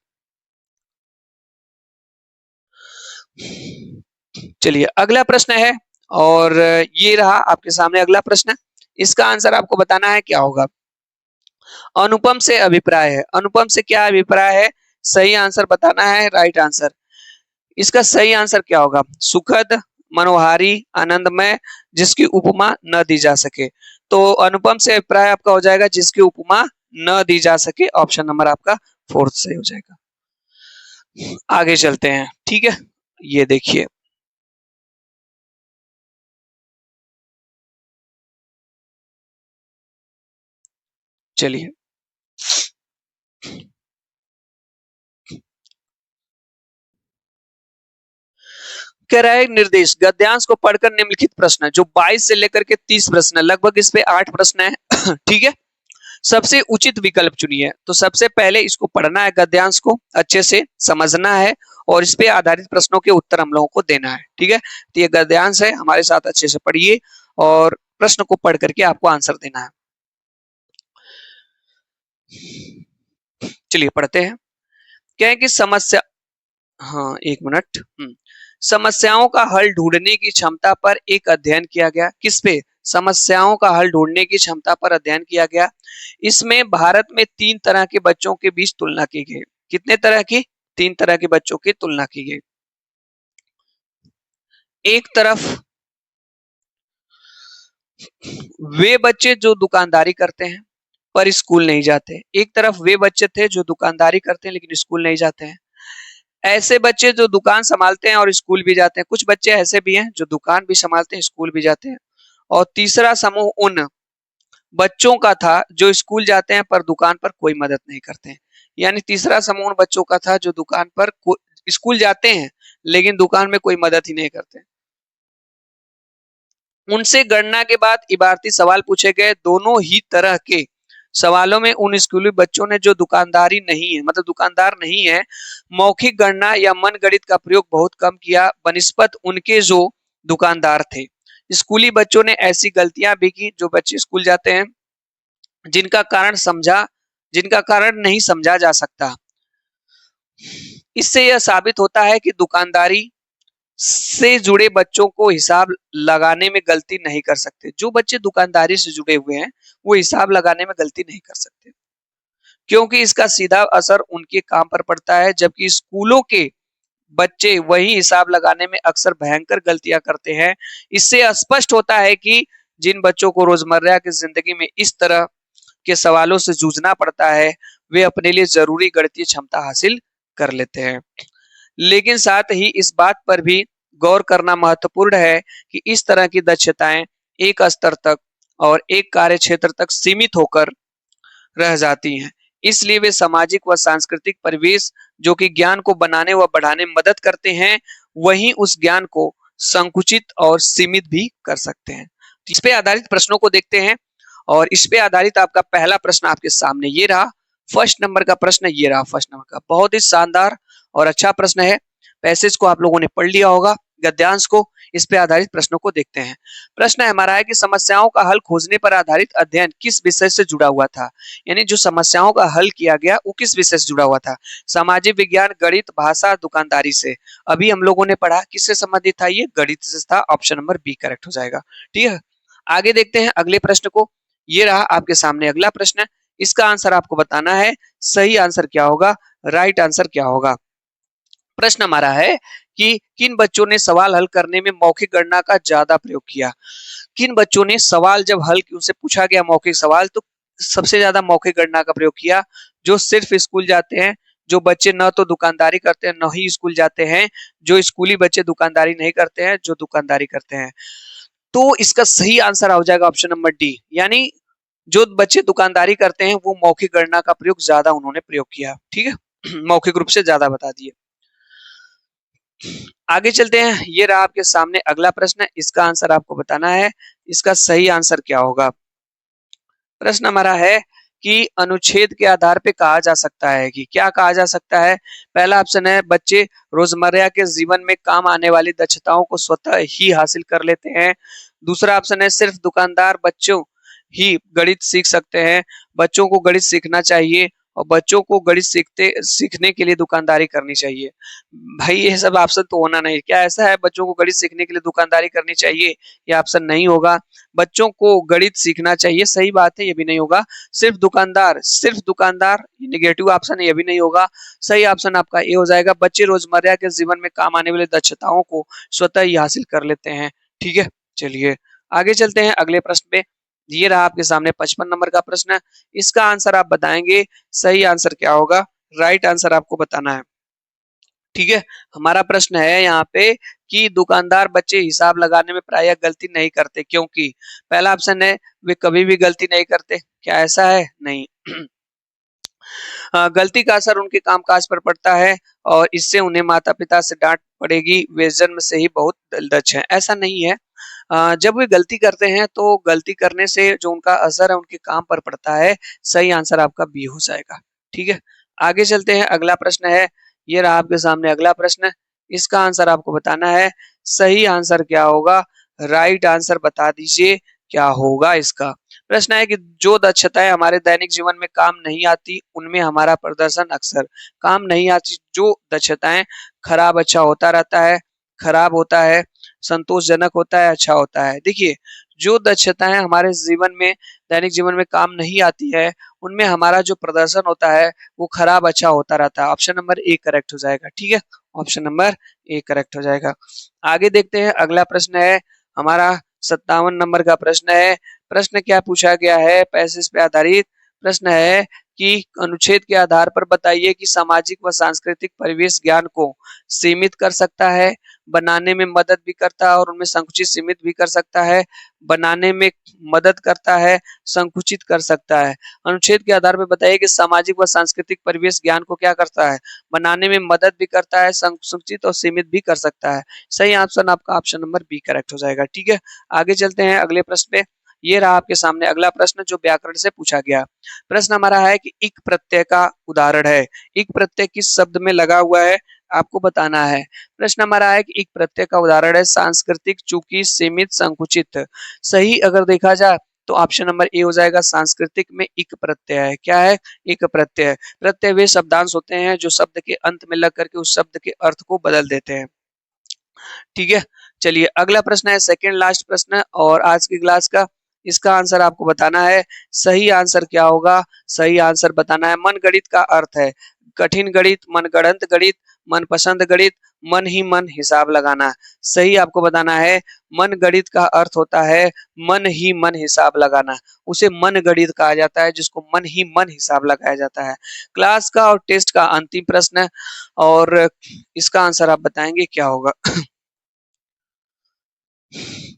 चलिए अगला प्रश्न है और ये रहा आपके सामने अगला प्रश्न। इसका आंसर आपको बताना है क्या होगा। अनुपम से अभिप्राय है। अनुपम से क्या अभिप्राय है? सही आंसर बताना है, राइट आंसर। इसका सही आंसर क्या होगा? सुखद, मनोहारी, आनंदमय, जिसकी उपमा न दी जा सके। तो अनुपम से अभिप्राय आपका हो जाएगा जिसकी उपमा न दी जा सके। ऑप्शन नंबर आपका फोर्थ सही हो जाएगा। आगे चलते हैं। ठीक है, ये देखिए चलिए कह रहा है निर्देश गद्यांश को पढ़कर निम्नलिखित प्रश्न, जो 22 से लेकर के 30 प्रश्न है, लगभग इस पे 8 प्रश्न है। ठीक है, सबसे उचित विकल्प चुनिए। तो सबसे पहले इसको पढ़ना है, गद्यांश को अच्छे से समझना है और इस पे आधारित प्रश्नों के उत्तर हम लोगों को देना है। ठीक है, तो ये गद्यांश है, हमारे साथ अच्छे से पढ़िए और प्रश्न को पढ़ करके आपको आंसर देना है। चलिए पढ़ते हैं। क्या है कि समस्या, हाँ एक मिनट। समस्याओं का हल ढूंढने की क्षमता पर एक अध्ययन किया गया। किस पे? समस्याओं का हल ढूंढने की क्षमता पर अध्ययन किया गया। इसमें भारत में 3 तरह के बच्चों के बीच तुलना की गई। कितने तरह की? 3 तरह के बच्चों की तुलना की गई। एक तरफ वे बच्चे जो दुकानदारी करते हैं पर स्कूल नहीं जाते। एक तरफ वे बच्चे थे जो दुकानदारी करते हैं लेकिन स्कूल नहीं जाते हैं। ऐसे बच्चे जो दुकान संभालते हैं और स्कूल भी जाते हैं। कुछ बच्चे ऐसे भी हैं जो दुकान भी संभालते हैं, स्कूल भी जाते हैं। और तीसरा समूह उन बच्चों का था जो स्कूल जाते हैं पर दुकान पर कोई मदद नहीं करते हैं। यानी तीसरा समूह उन बच्चों का था जो दुकान पर स्कूल जाते हैं लेकिन दुकान में कोई मदद ही नहीं करते। उनसे गणना के बाद इबारती सवाल पूछे गए। दोनों ही तरह के सवालों में उन स्कूली बच्चों ने जो दुकानदारी नहीं है, मतलब दुकानदार नहीं है, मौखिक गणना या मन गणित का प्रयोग बहुत कम किया बनिस्पत उनके जो दुकानदार थे। स्कूली बच्चों ने ऐसी गलतियां भी की जो बच्चे स्कूल जाते हैं जिनका कारण नहीं समझा जा सकता। इससे यह साबित होता है कि दुकानदारी से जुड़े बच्चों को हिसाब लगाने में गलती नहीं कर सकते। जो बच्चे दुकानदारी से जुड़े हुए हैं वो हिसाब लगाने में गलती नहीं कर सकते, क्योंकि इसका सीधा असर उनके काम पर पड़ता है। जबकि स्कूलों के बच्चे वही हिसाब लगाने में अक्सर भयंकर गलतियां करते हैं। इससे स्पष्ट होता है कि जिन बच्चों को रोजमर्रा की जिंदगी में इस तरह के सवालों से जूझना पड़ता है वे अपने लिए जरूरी गणितीय क्षमता हासिल कर लेते हैं। लेकिन साथ ही इस बात पर भी गौर करना महत्वपूर्ण है कि इस तरह की दक्षताएं एक स्तर तक और एक कार्य क्षेत्र तक सीमित होकर रह जाती हैं। इसलिए वे सामाजिक व सांस्कृतिक परिवेश जो कि ज्ञान को बनाने व बढ़ाने में मदद करते हैं, वहीं उस ज्ञान को संकुचित और सीमित भी कर सकते हैं। इस पे आधारित प्रश्नों को देखते हैं और इस पे आधारित आपका पहला प्रश्न आपके सामने ये रहा। फर्स्ट नंबर का प्रश्न ये रहा। फर्स्ट नंबर का बहुत ही शानदार और अच्छा प्रश्न है। पैसेज को आप लोगों ने पढ़ लिया होगा, गद्यांश को। इस पे आधारित प्रश्नों को देखते हैं। प्रश्न हमारा है कि समस्याओं का हल खोजने पर आधारित अध्ययन किस विषय से जुड़ा हुआ था? यानी जो समस्याओं का हल किया गया वो किस विषय से जुड़ा हुआ था? सामाजिक विज्ञान, गणित, भाषा, दुकानदारी से। अभी हम लोगों ने पढ़ा किससे संबंधित था, ये गणित से था। ऑप्शन नंबर बी करेक्ट हो जाएगा। ठीक है, आगे देखते हैं अगले प्रश्न को। ये रहा आपके सामने अगला प्रश्न। इसका आंसर आपको बताना है। सही आंसर क्या होगा, राइट आंसर क्या होगा। प्रश्न हमारा है कि किन बच्चों ने सवाल हल करने में मौखिक गणना का ज्यादा प्रयोग किया? किन बच्चों ने सवाल जब हल उनसे पूछा गया मौखिक सवाल तो सबसे ज्यादा मौखिक गणना का प्रयोग किया? जो सिर्फ स्कूल जाते हैं, जो बच्चे न तो दुकानदारी करते हैं न ही स्कूल जाते हैं, जो स्कूली बच्चे दुकानदारी नहीं करते हैं, जो दुकानदारी करते हैं। तो इसका सही आंसर हो जाएगा ऑप्शन नंबर डी, यानी जो बच्चे दुकानदारी करते हैं वो मौखिक गणना का प्रयोग ज्यादा उन्होंने प्रयोग किया। ठीक है मौखिक रूप से ज्यादा बता दिए। आगे चलते हैं। ये रहा आपके सामने अगला प्रश्न। इसका आंसर आपको बताना है। इसका सही आंसर क्या होगा। प्रश्न हमारा है कि अनुच्छेद के आधार पे कहा जा सकता है कि क्या कहा जा सकता है। पहला ऑप्शन है बच्चे रोजमर्रा के जीवन में काम आने वाली दक्षताओं को स्वतः ही हासिल कर लेते हैं। दूसरा ऑप्शन है सिर्फ दुकानदार बच्चों ही गणित सीख सकते हैं, बच्चों को गणित सीखना चाहिए और बच्चों को गणित सीखने के लिए दुकानदारी करनी चाहिए। भाई ये सब ऑप्शन तो होना नहीं। क्या ऐसा है बच्चों को गणित सीखने के लिए दुकानदारी करनी चाहिए? ये ऑप्शन नहीं होगा। बच्चों को गणित सीखना चाहिए, सही बात है, ये भी नहीं होगा। सिर्फ दुकानदार ये नेगेटिव ऑप्शन है, ये भी नहीं होगा। सही ऑप्शन आपका ए हो जाएगा, बच्चे रोजमर्रा के जीवन में काम आने वाली दक्षताओं को स्वतः ही हासिल कर लेते हैं। ठीक है, चलिए आगे चलते हैं अगले प्रश्न पे। ये रहा आपके सामने 55 नंबर का प्रश्न। इसका आंसर आप बताएंगे। सही आंसर क्या होगा, राइट आंसर आपको बताना है। ठीक है, हमारा प्रश्न है यहाँ पे कि दुकानदार बच्चे हिसाब लगाने में प्रायः गलती नहीं करते क्योंकि पहला ऑप्शन है वे कभी भी गलती नहीं करते। क्या ऐसा है? नहीं गलती का असर उनके कामकाज पर पड़ता है और इससे उन्हें माता पिता से डांट पड़ेगी, वे जन्म से ही बहुत दक्ष हैं। ऐसा नहीं है। जब वे गलती करते हैं तो गलती करने से जो उनका असर है उनके काम पर पड़ता है। सही आंसर आपका बी हो जाएगा। ठीक है, आगे चलते हैं अगला प्रश्न है। ये रहा आपके सामने अगला प्रश्न। इसका आंसर आपको बताना है। सही आंसर क्या होगा, राइट आंसर बता दीजिए क्या होगा इसका। प्रश्न है कि जो दक्षताएं हमारे दैनिक जीवन में काम नहीं आती उनमें हमारा प्रदर्शन अक्सर काम नहीं आती। जो दक्षताएं खराब अच्छा होता रहता है, खराब होता है, संतोषजनक होता है, अच्छा होता है। देखिए जो दक्षताएं हमारे जीवन में दैनिक जीवन में काम नहीं आती है उनमें हमारा जो प्रदर्शन होता है वो खराब अच्छा होता रहता है। ऑप्शन नंबर ए करेक्ट हो जाएगा। ठीक है, ऑप्शन नंबर ए करेक्ट हो जाएगा। आगे देखते हैं अगला प्रश्न है हमारा 57 नंबर का प्रश्न है। प्रश्न क्या पूछा गया है, पैसेज पे आधारित प्रश्न है कि अनुच्छेद के आधार पर बताइए कि सामाजिक व सांस्कृतिक परिवेश ज्ञान को सीमित कर सकता है, बनाने में मदद भी करता है और उनमें संकुचित सीमित भी कर सकता है, बनाने में मदद करता है, संकुचित कर सकता है। अनुच्छेद के आधार पर बताइए कि सामाजिक व सांस्कृतिक परिवेश ज्ञान को क्या करता है, बनाने में मदद भी करता है, संकुचित और सीमित भी कर सकता है। सही ऑप्शन आपका ऑप्शन नंबर बी करेक्ट हो जाएगा। ठीक है, आगे चलते हैं अगले प्रश्न पे। ये रहा आपके सामने अगला प्रश्न जो व्याकरण से पूछा गया। प्रश्न हमारा है कि इक प्रत्यय का उदाहरण है। इक प्रत्यय किस शब्द में लगा हुआ है आपको बताना है। प्रश्न हमारा है कि इक प्रत्यय का उदाहरण है सांस्कृतिक, चूंकि, सीमित, संकुचित। सही अगर देखा जाए तो ऑप्शन नंबर ए हो जाएगा, सांस्कृतिक में इक प्रत्यय है। क्या है? इक प्रत्यय। प्रत्यय वे शब्दांश होते हैं जो शब्द के अंत में लग करके उस शब्द के अर्थ को बदल देते हैं। ठीक है, चलिए अगला प्रश्न है सेकंड लास्ट प्रश्न और आज की क्लास का। इसका आंसर आपको बताना है। सही आंसर क्या होगा, सही आंसर बताना है। मन गणित का अर्थ है कठिन गणित, मनगढ़ंत गणित, मनपसंद गणित, मन ही मन हिसाब लगाना। सही आपको बताना है। मन गणित का अर्थ होता है मन ही मन हिसाब लगाना, उसे मन गणित कहा जाता है जिसको मन ही मन हिसाब लगाया जाता है। क्लास का और टेस्ट का अंतिम प्रश्न है और इसका आंसर आप बताएंगे क्या होगा।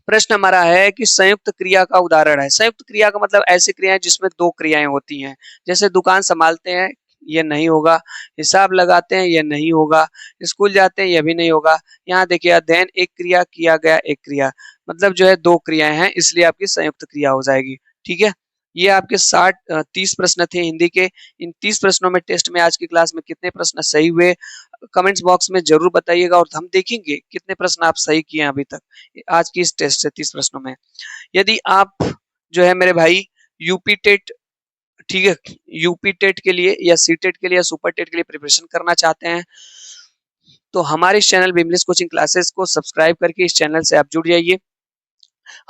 प्रश्न हमारा है कि संयुक्त क्रिया का उदाहरण है। संयुक्त क्रिया का मतलब ऐसी क्रियाएं जिसमें दो क्रियाएं होती हैं। जैसे दुकान संभालते हैं, ये नहीं होगा। हिसाब लगाते हैं, ये नहीं होगा। स्कूल जाते हैं, ये भी नहीं होगा। यहाँ देखिए अध्ययन एक क्रिया, किया गया एक क्रिया, मतलब जो है दो क्रियाएं हैं, इसलिए आपकी संयुक्त क्रिया हो जाएगी। ठीक है, ये आपके 30 प्रश्न थे हिंदी के। इन 30 प्रश्नों में टेस्ट में आज की क्लास में कितने प्रश्न सही हुए, कमेंट्स बॉक्स में जरूर बताइएगा और हम देखेंगे कितने प्रश्न आप सही किए हैं अभी तक आज की इस टेस्ट से 30 प्रश्नों में। यदि आप जो है मेरे भाई यूपी टेट, ठीक है, यूपी टेट के लिए या सी टेट के लिए या सुपर टेट के लिए प्रिपरेशन करना चाहते हैं तो हमारे इस चैनल विमलेश कोचिंग क्लासेस को सब्सक्राइब करके इस चैनल से आप जुड़ जाइए।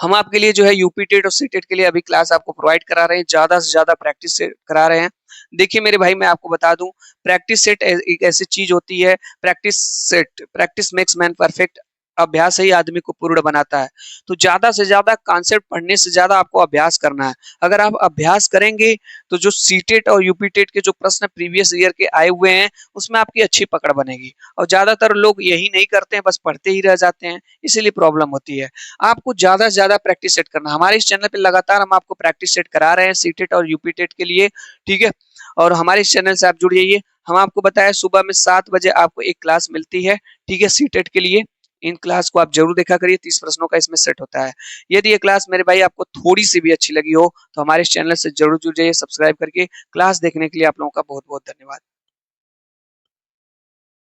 हम आपके लिए जो है यूपी टेट और सी टेट के लिए अभी क्लास आपको प्रोवाइड करा रहे हैं, ज्यादा से ज्यादा प्रैक्टिस से करा रहे हैं। देखिए मेरे भाई, मैं आपको बता दूं, प्रैक्टिस सेट एक ऐसी चीज होती है, practice set, practice makes man perfect, अभ्यास ही आदमी को पूर्ण बनाता है। तो ज्यादा से ज्यादा कॉन्सेप्ट पढ़ने से ज्यादा आपको अभ्यास करना है। अगर आप अभ्यास करेंगे तो जो सीटेट और यूपी टेट के जो प्रश्न प्रीवियस ईयर के आए हुए हैं उसमें आपकी अच्छी पकड़ बनेगी। और ज्यादातर लोग यही नहीं करते हैं, बस पढ़ते ही रह जाते हैं, इसीलिए प्रॉब्लम होती है। आपको ज्यादा से ज्यादा प्रैक्टिस सेट करना। हमारे इस चैनल पे लगातार हम आपको प्रैक्टिस सेट करा रहे हैं सीटेट और यूपी टेट के लिए, ठीक है। और हमारे इस चैनल से आप जुड़ जाइए। हम आपको बताया सुबह में 7 बजे आपको एक क्लास मिलती है, ठीक है, सीटेट के लिए। इन क्लास को आप जरूर देखा करिए, 30 प्रश्नों का इसमें सेट होता है। यदि ये क्लास मेरे भाई आपको थोड़ी सी भी अच्छी लगी हो तो हमारे इस चैनल से जरूर जुड़ जाइए सब्सक्राइब करके। क्लास देखने के लिए आप लोगों का बहुत बहुत धन्यवाद।